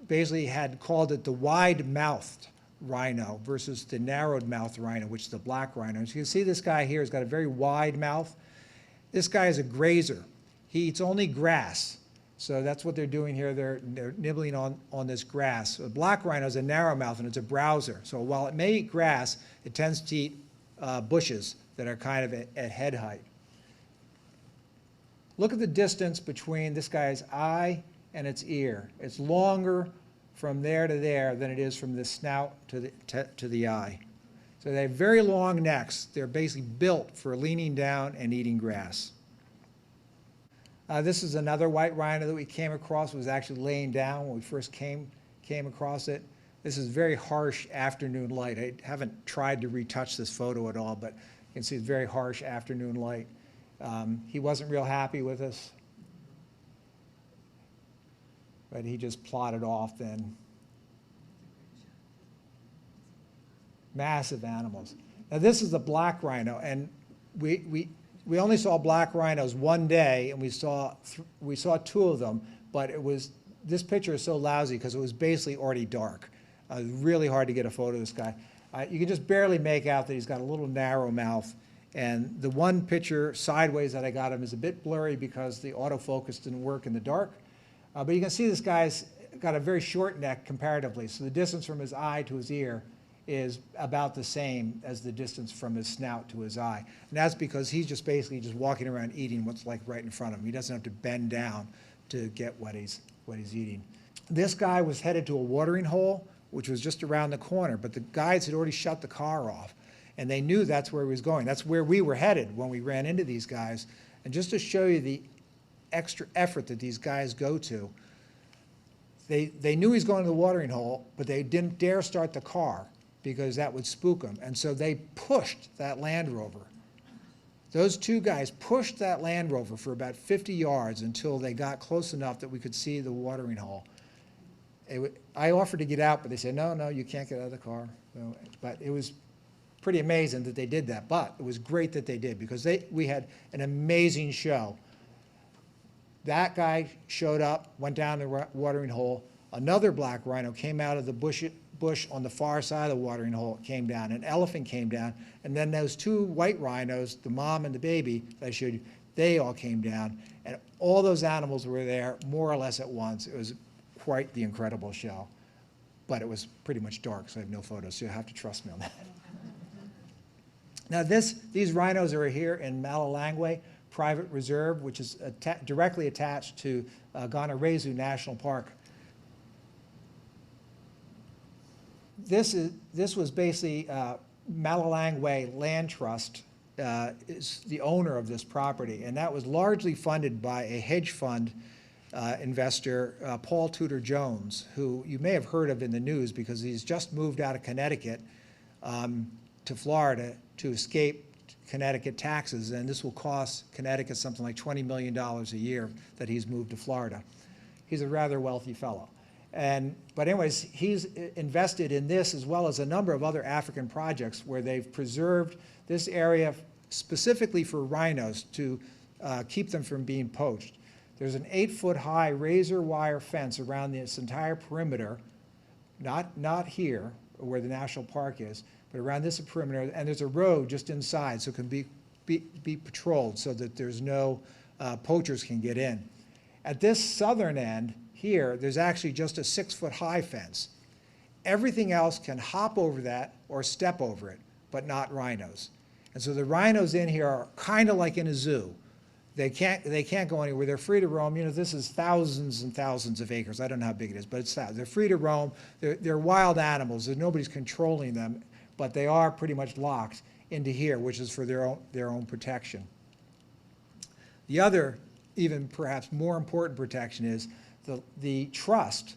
S1: basically had called it the wide-mouthed rhino versus the narrowed-mouthed rhino, which is the black rhino. As you can see, this guy here has got a very wide mouth. This guy is a grazer. He eats only grass. So that's what they're doing here. They're nibbling on this grass. A black rhino is a narrow mouth, and it's a browser. So while it may eat grass, it tends to eat bushes that are kind of at head height. Look at the distance between this guy's eye and its ear. It's longer from there to there than it is from the snout to the eye. So they have very long necks. They're basically built for leaning down and eating grass. This is another white rhino that we came across. It was actually laying down when we first came across it. This is very harsh afternoon light. I haven't tried to retouch this photo at all, but you can see it's very harsh afternoon light. He wasn't real happy with us, but he just plodded off then. Massive animals. Now this is the black rhino, and we only saw black rhinos one day, and we saw two of them, but this picture is so lousy because it was basically already dark. Really hard to get a photo of this guy. You can just barely make out that he's got a little narrow mouth, and the one picture sideways that I got him is a bit blurry because the autofocus didn't work in the dark. But you can see this guy's got a very short neck comparatively, so the distance from his eye to his ear is about the same as the distance from his snout to his eye. And that's because he's just basically just walking around eating what's like right in front of him. He doesn't have to bend down to get what he's eating. This guy was headed to a watering hole, which was just around the corner, but the guides had already shut the car off, and they knew that's where he was going. That's where we were headed when we ran into these guys. And just to show you the extra effort that these guys go to, they knew he was going to the watering hole, but they didn't dare start the car because that would spook them. And so they pushed that Land Rover. Those two guys pushed that Land Rover for about 50 yards until they got close enough that we could see the watering hole. I offered to get out, but they said, no, you can't get out of the car. No. But it was pretty amazing that they did that. But it was great that they did because we had an amazing show. That guy showed up, went down the watering hole. Another black rhino came out of the bush on the far side of the watering hole, came down. An elephant came down. And then those two white rhinos, the mom and the baby that I showed you, they all came down. And all those animals were there more or less at once. It was quite the incredible show. But it was pretty much dark, so I have no photos, so you'll have to trust me on that. Now these rhinos are here in Malilangwe Private Reserve, which is directly attached to Hwange National Park. This was basically Malilangwe Land Trust is the owner of this property, and that was largely funded by a hedge fund investor, Paul Tudor Jones, who you may have heard of in the news because he's just moved out of Connecticut to Florida to escape Connecticut taxes, and this will cost Connecticut something like $20 million a year that he's moved to Florida. He's a rather wealthy fellow. But anyways, he's invested in this as well as a number of other African projects where they've preserved this area specifically for rhinos to keep them from being poached. There's an 8-foot-high razor wire fence around this entire perimeter, not here where the national park is, but around this perimeter, and there's a road just inside so it can be patrolled so that there's no poachers can get in. At this southern end here, there's actually just a 6-foot-high fence. Everything else can hop over that or step over it, but not rhinos. And so the rhinos in here are kind of like in a zoo. They can't go anywhere. They're free to roam. You know, this is thousands and thousands of acres. I don't know how big it is, but it's thousands. They're free to roam. They're wild animals. Nobody's controlling them, but they are pretty much locked into here, which is for their own protection. The other, even perhaps more important protection is the trust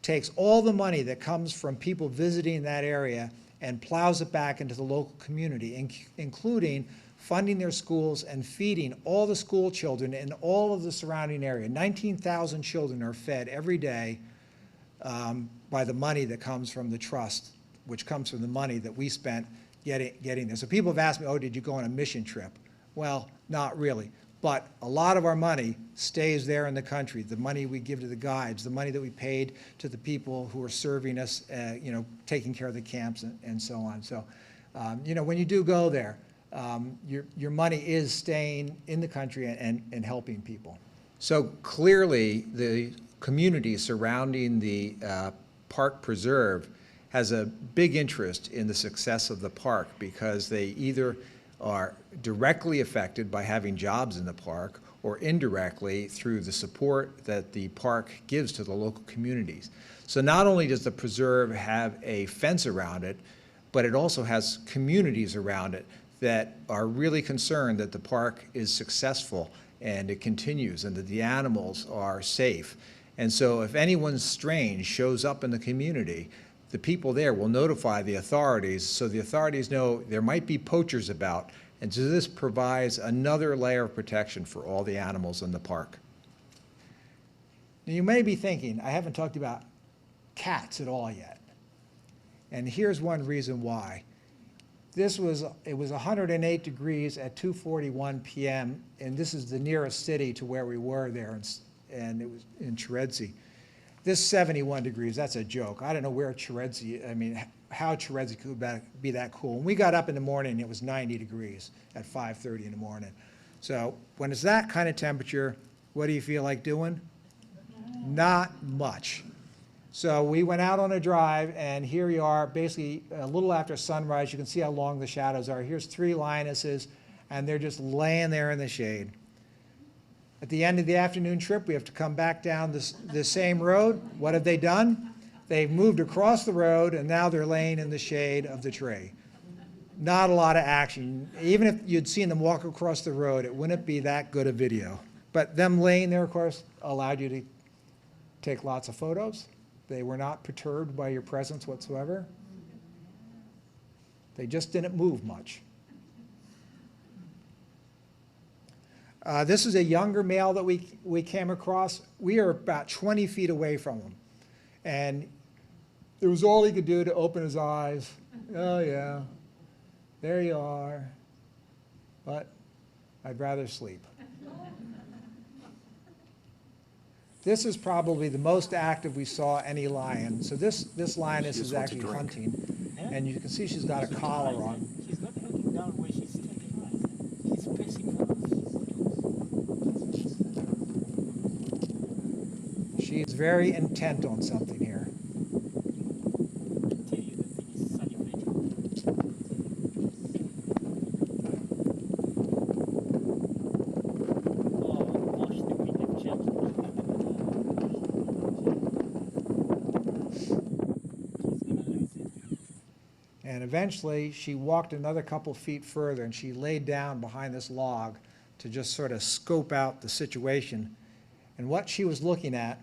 S1: takes all the money that comes from people visiting that area and plows it back into the local community, including funding their schools and feeding all the school children in all of the surrounding area. 19,000 children are fed every day by the money that comes from the trust, which comes from the money that we spent getting there. So people have asked me, oh, did you go on a mission trip? Well, not really. But a lot of our money stays there in the country. The money we give to the guides, the money that we paid to the people who are serving us, you know, taking care of the camps and so on. So, you know, when you do go there, your money is staying in the country and helping people. So clearly, the community surrounding the park preserve has a big interest in the success of the park because they either are directly affected by having jobs in the park or indirectly through the support that the park gives to the local communities. So not only does the preserve have a fence around it, but it also has communities around it that are really concerned that the park is successful and it continues and that the animals are safe. And so if anyone strange shows up in the community, the people there will notify the authorities so the authorities know there might be poachers about, and so this provides another layer of protection for all the animals in the park. Now you may be thinking, I haven't talked about cats at all yet. And here's one reason why. It was 108 degrees at 2:41 p.m., and this is the nearest city to where we were there, and it was in Cheretsey. This 71 degrees, that's a joke. I don't know where Cheretsey, I mean, how Cheretsey could be that cool. When we got up in the morning, it was 90 degrees at 5:30 in the morning. So when it's that kind of temperature, what do you feel like doing? Not much. So we went out on a drive, and here we are, basically a little after sunrise. You can see how long the shadows are. Here's 3 lionesses, and they're just laying there in the shade. At the end of the afternoon trip, we have to come back down the same road. What have they done? They've moved across the road, and now they're laying in the shade of the tree. Not a lot of action. Even if you'd seen them walk across the road, it wouldn't be that good a video. But them laying there, of course, allowed you to take lots of photos. They were not perturbed by your presence whatsoever. They just didn't move much. This is a younger male that we came across. We are about 20 feet away from him. And it was all he could do to open his eyes. Oh yeah, there you are. But I'd rather sleep. This is probably the most active we saw any lion. So this lioness is actually hunting. And you can see she's got a collar on.
S2: She's not looking down where she's standing right. She's facing for us.
S1: She's very intent on something here.
S2: I tell you, the thing is salivating. Oh gosh, the wind have changed. She's gonna lose it.
S1: And eventually, she walked another couple feet further, and she laid down behind this log to just sort of scope out the situation. And what she was looking at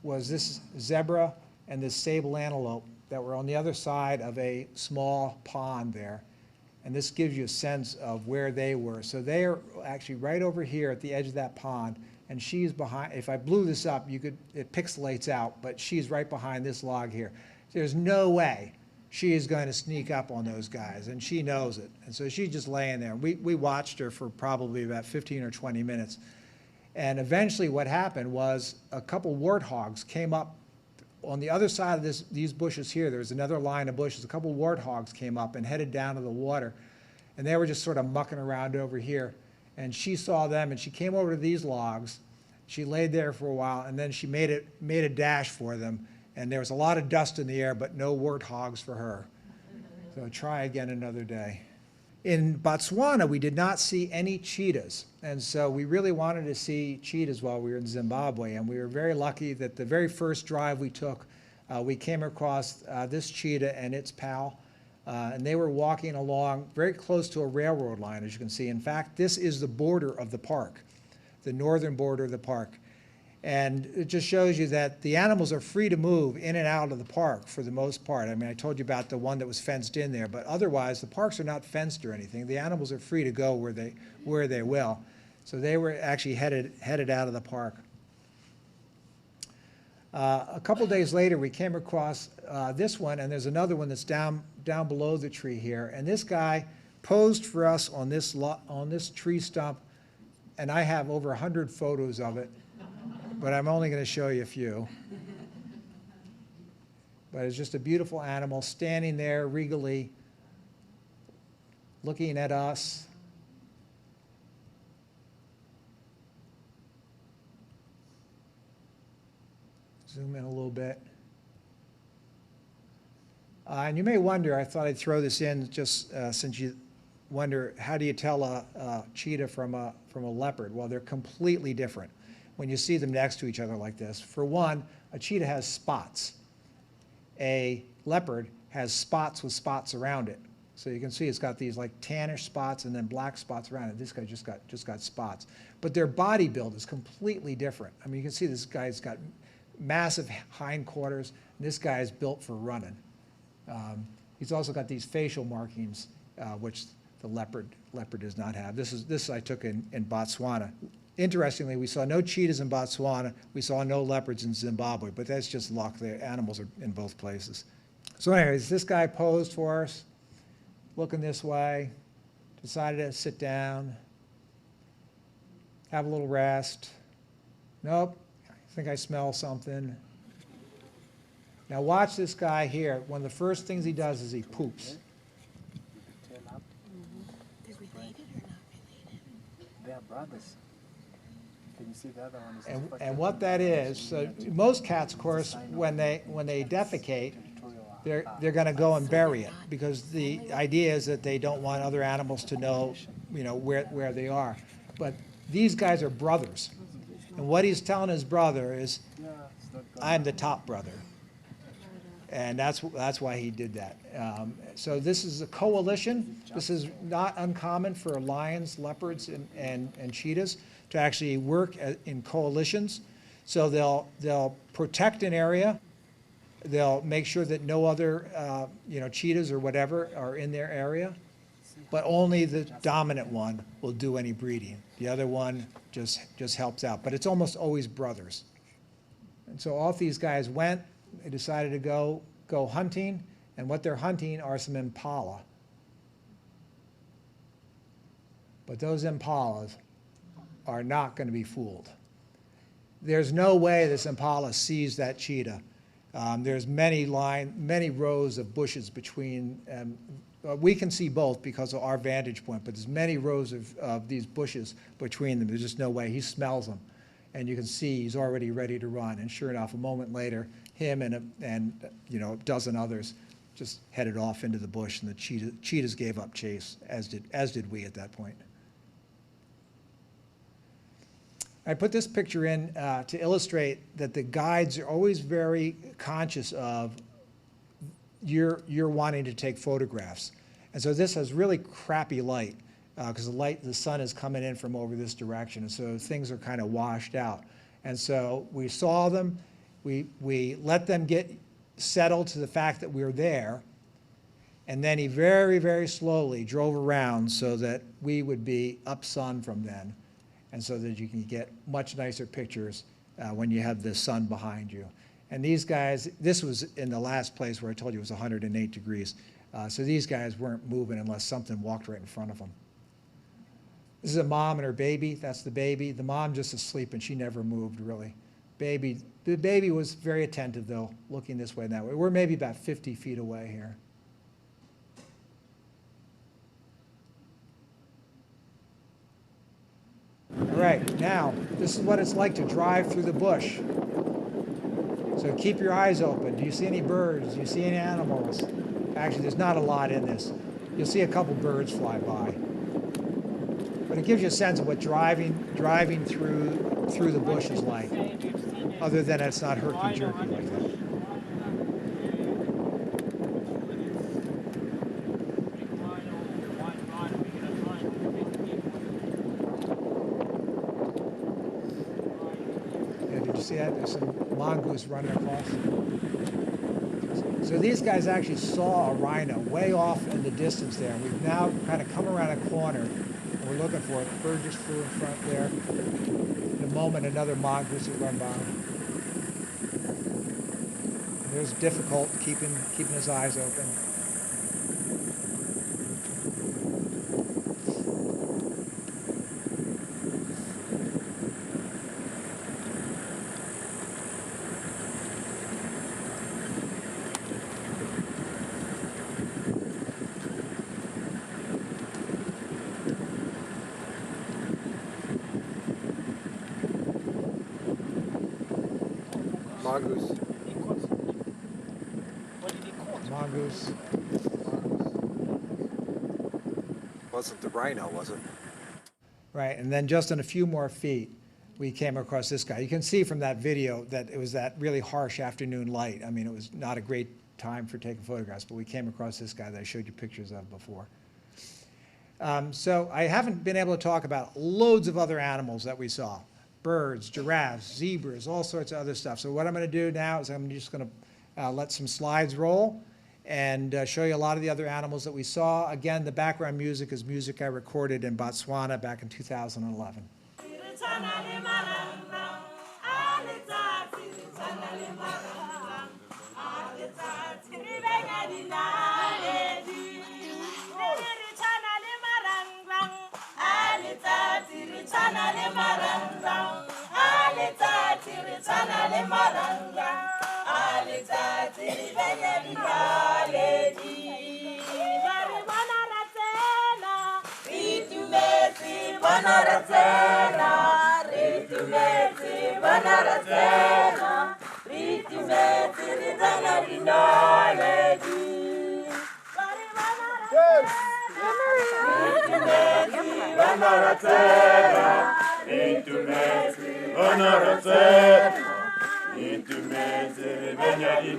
S1: was this zebra and this sable antelope that were on the other side of a small pond there. And this gives you a sense of where they were. So they are actually right over here at the edge of that pond, and she's behind. If I blew this up, it pixelates out, but she's right behind this log here. There's no way she is going to sneak up on those guys, and she knows it. And so she's just laying there. We watched her for probably about 15 or 20 minutes. And eventually what happened was a couple warthogs came up on the other side of these bushes here. There's another line of bushes. A couple warthogs came up and headed down to the water. And they were just sort of mucking around over here. And she saw them, and she came over to these logs. She laid there for a while, and then she made a dash for them. And there was a lot of dust in the air, but no warthogs for her. So try again another day. In Botswana, we did not see any cheetahs. And so we really wanted to see cheetahs while we were in Zimbabwe. And we were very lucky that the very first drive we took, we came across this cheetah and its pal. And they were walking along very close to a railroad line, as you can see. In fact, this is the border of the park, the northern border of the park. And it just shows you that the animals are free to move in and out of the park for the most part. I mean, I told you about the one that was fenced in there, but otherwise the parks are not fenced or anything. The animals are free to go where they will. So they were actually headed out of the park. A couple days later, we came across this one, and there's another one that's down below the tree here. And this guy posed for us on this tree stump, and I have over 100 photos of it. But I'm only going to show you a few. But it's just a beautiful animal standing there regally, looking at us. Zoom in a little bit. And you may wonder, I thought I'd throw this in just since you wonder, how do you tell a cheetah from a leopard? Well, they're completely different when you see them next to each other like this. For one, a cheetah has spots. A leopard has spots with spots around it. So you can see it's got these like tannish spots and then black spots around it. This guy just got spots. But their body build is completely different. I mean, you can see this guy's got massive hindquarters, and this guy is built for running. He's also got these facial markings, which the leopard does not have. This I took in Botswana. Interestingly, we saw no cheetahs in Botswana. We saw no leopards in Zimbabwe, but that's just luck. The animals are in both places. So anyways, this guy posed for us, looking this way, decided to sit down, have a little rest. Nope, I think I smell something. Now watch this guy here. One of the first things he does is he poops.
S4: They're related or not related?
S2: They are brothers. Can you see the other one?
S1: And what that is, so most cats, of course, when they defecate, they're going to go and bury it, because the idea is that they don't want other animals to know, where they are. But these guys are brothers, and what he's telling his brother is, "I'm the top brother," and that's why he did that. So this is a coalition. This is not uncommon for lions, leopards, and cheetahs to actually work in coalitions. So they'll protect an area. They'll make sure that no other cheetahs or whatever are in their area, but only the dominant one will do any breeding. The other one just helps out, but it's almost always brothers. And so off these guys went. They decided to go hunting, and what they're hunting are some impala. But those impalas are not going to be fooled. There's no way this impala sees that cheetah. There's many rows of bushes between. We can see both because of our vantage point, but there's many rows of these bushes between them. There's just no way. He smells them, and you can see he's already ready to run. And sure enough, a moment later, him and a dozen others just headed off into the bush, and the cheetahs gave up chase, as did we at that point. I put this picture in to illustrate that the guides are always very conscious of you're wanting to take photographs. And so this has really crappy light because the sun is coming in from over this direction, and so things are kind of washed out. And so we saw them, we let them get settled to the fact that we were there, And then he very, very slowly drove around so that we would be up sun from then, and so that you can get much nicer pictures when you have the sun behind you. And these guys, this was in the last place where I told you it was 108 degrees. So these guys weren't moving unless something walked right in front of them. This is a mom and her baby. That's the baby. The mom just asleep, and she never moved, really. The baby was very attentive, though, looking this way and that way. We're maybe about 50 feet away here. All right, now, this is what it's like to drive through the bush. So keep your eyes open. Do you see any birds? Do you see any animals? Actually, there's not a lot in this. You'll see a couple birds fly by. But it gives you a sense of what driving through the bush is like, other than it's not herky-jerky like that. See that? There's some mongoose running across. So these guys actually saw a rhino way off in the distance there. We've now kind of come around a corner, and we're looking for it. The bird just flew in front there. In a moment, another mongoose will run by. It was difficult keeping his eyes open.
S3: Mongoose.
S2: What did he call it?
S1: Mongoose.
S3: Wasn't the rhino, was it?
S1: Right, and then just in a few more feet, we came across this guy. You can see from that video that it was that really harsh afternoon light. I mean, it was not a great time for taking photographs, but we came across this guy that I showed you pictures of before. So I haven't been able to talk about loads of other animals that we saw. Birds, giraffes, zebras, all sorts of other stuff. So what I'm going to do now is I'm just going to let some slides roll and show you a lot of the other animals that we saw. Again, the background music is music I recorded in Botswana back in 2011.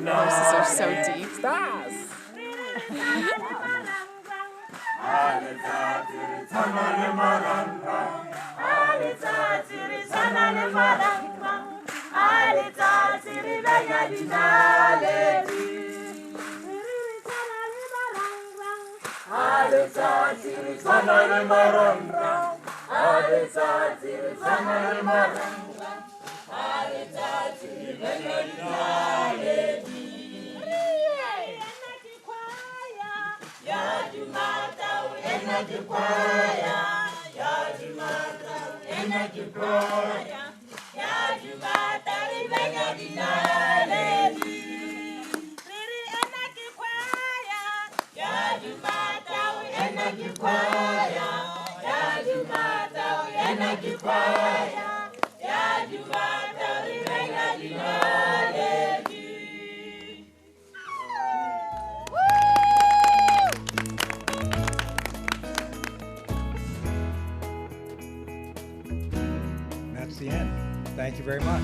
S5: Voices are so deep. That's the end. Thank you very much.